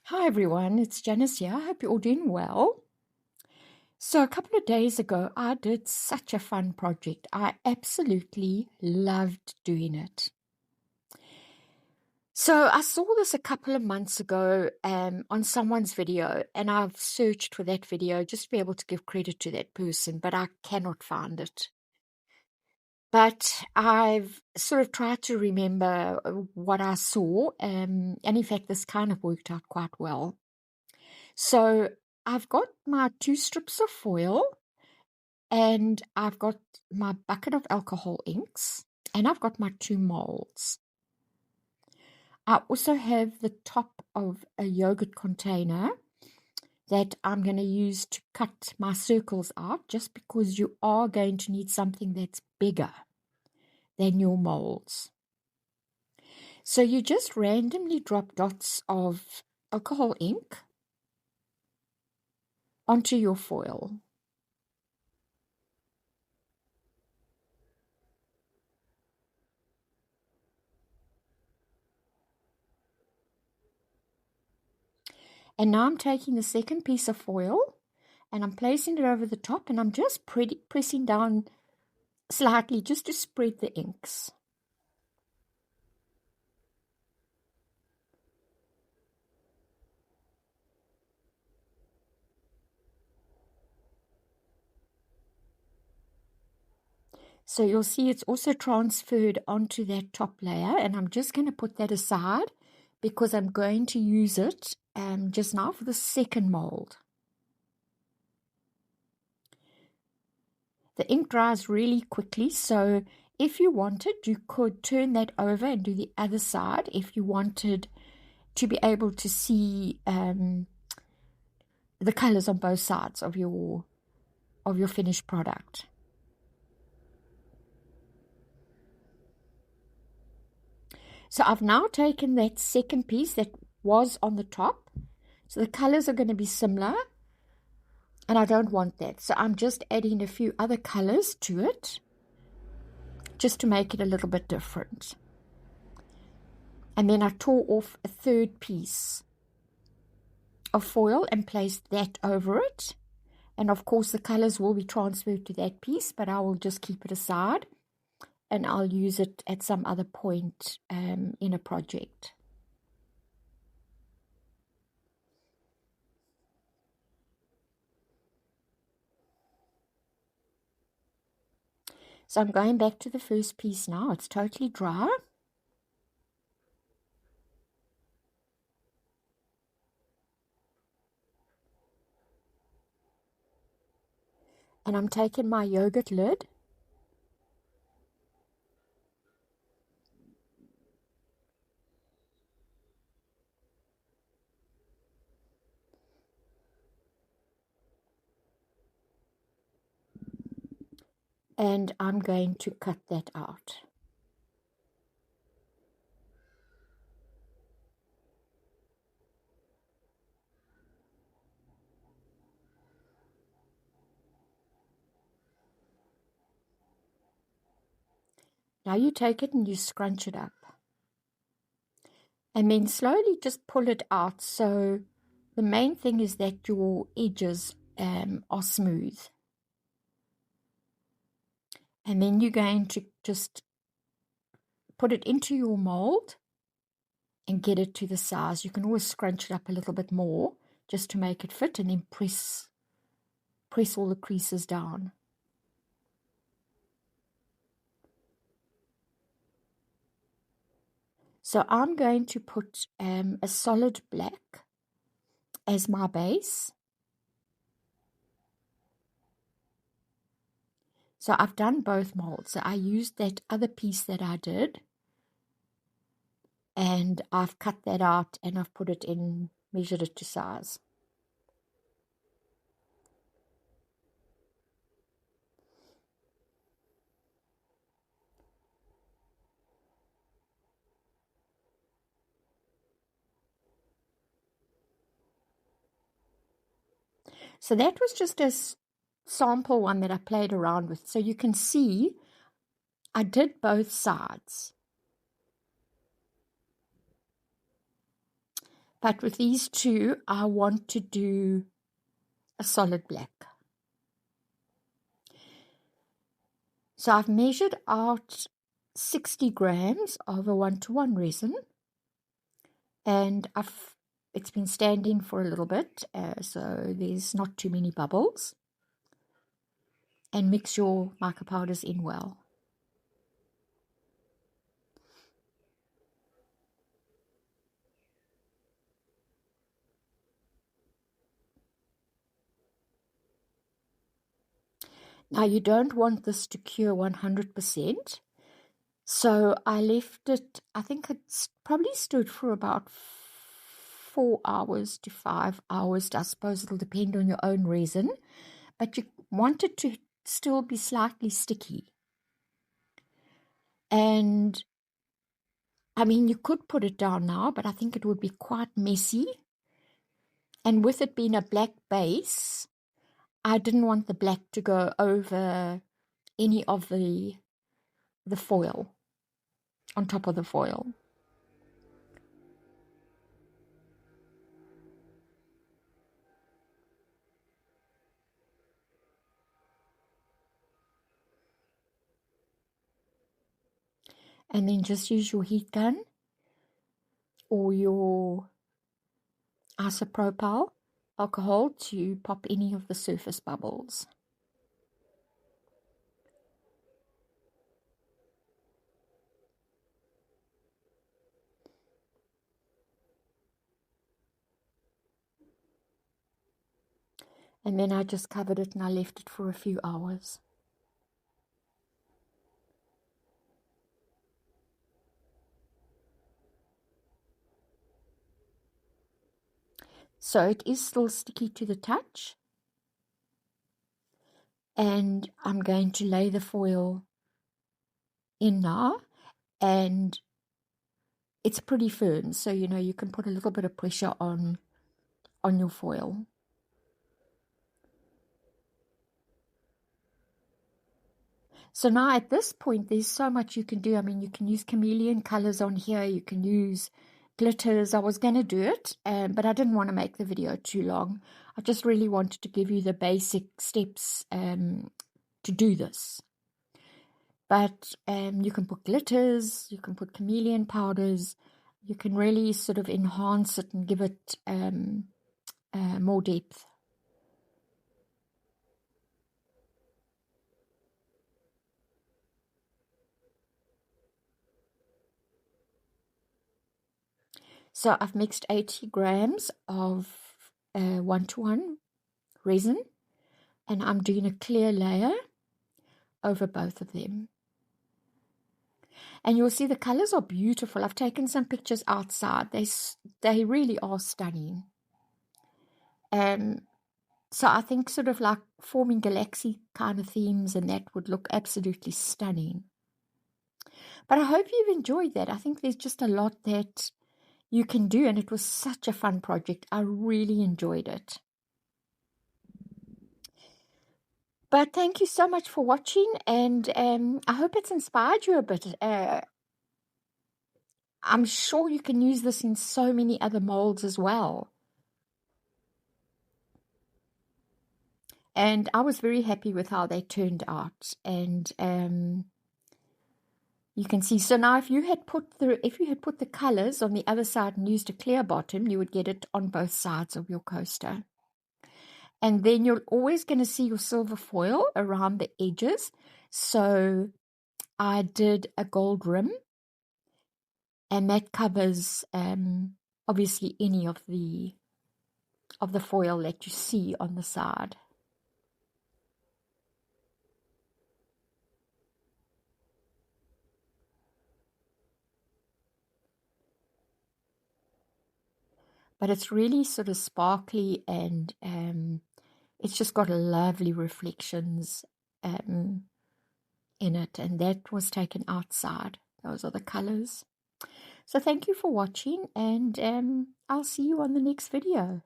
Hi everyone, it's Janice here. I hope you're all doing well. So, a couple of days ago, I did such a fun project. I absolutely loved doing it. So, I saw this a couple of months ago on someone's video, and I've searched for that video just to be able to give credit to that person, but I cannot find it. But I've sort of tried to remember what I saw, and in fact, this kind of worked out quite well. So I've got my 2 strips of foil, and I've got my bucket of alcohol inks, and I've got my 2 molds. I also have the top of a yogurt container that I'm going to use to cut my circles out, just because you are going to need something that's bigger than your molds. So you just randomly drop dots of alcohol ink onto your foil. And now I'm taking the second piece of foil and I'm placing it over the top, and I'm just pressing down slightly just to spread the inks. So you'll see it's also transferred onto that top layer, and I'm just going to put that aside because I'm going to use it just now for the second mold. The ink dries really quickly, so if you wanted, you could turn that over and do the other side if you wanted to be able to see the colors on both sides of your finished product. So I've now taken that second piece that was on the top. So the colors are going to be similar, and I don't want that. So I'm just adding a few other colors to it, just to make it a little bit different. And then I tore off a third piece of foil and placed that over it. And of course the colors will be transferred to that piece, but I will just keep it aside, and I'll use it at some other point in a project. So I'm going back to the first piece now. It's totally dry. And I'm taking my yogurt lid and I'm going to cut that out. Now you take it and you scrunch it up. And then slowly just pull it out. So the main thing is that your edges are smooth. And then you're going to just put it into your mold and get it to the size. You can always scrunch it up a little bit more just to make it fit, and then press all the creases down. So I'm going to put a solid black as my base. So I've done both molds. So I used that other piece that I did, and I've cut that out and I've put it in, measured it to size. So that was just a sample one that I played around with. So you can see I did both sides. But with these two, I want to do a solid black. So I've measured out 60 grams of a 1-to-1 resin, and it's been standing for a little bit, so there's not too many bubbles. And mix your mica powders in well. Now you don't want this to cure 100%, so I left it, I think it's probably stood for about 4 hours to 5 hours. I suppose it'll depend on your own resin, but you want it to still be slightly sticky. And I mean, you could put it down now, but I think it would be quite messy. And with it being a black base, I didn't want the black to go over any of the foil, on top of the foil. And then just use your heat gun or your isopropyl alcohol to pop any of the surface bubbles. And then I just covered it and I left it for a few hours. So it is still sticky to the touch. And I'm going to lay the foil in now, and it's pretty firm, so you know you can put a little bit of pressure on your foil. So now at this point, there's so much you can do. I mean, you can use chameleon colors on here. You can use glitters. I was going to do it, but I didn't want to make the video too long. I just really wanted to give you the basic steps to do this. But you can put glitters, you can put chameleon powders. You can really sort of enhance it and give it more depth. So I've mixed 80 grams of 1-to-1 resin, and I'm doing a clear layer over both of them. And you'll see the colors are beautiful. I've taken some pictures outside. They really are stunning. So I think sort of like forming galaxy kind of themes, and that would look absolutely stunning. But I hope you've enjoyed that. I think there's just a lot that you can do, and it was such a fun project. I really enjoyed it. But thank you so much for watching, and I hope it's inspired you a bit. I'm sure you can use this in so many other molds as well. And I was very happy with how they turned out. And you can see, so now if you had put the colors on the other side and used a clear bottom, you would get it on both sides of your coaster. And then you're always going to see your silver foil around the edges. So I did a gold rim, and that covers obviously any of the foil that you see on the side. But it's really sort of sparkly, and it's just got lovely reflections in it, and that was taken outside. Those are the colors. So thank you for watching, and I'll see you on the next video.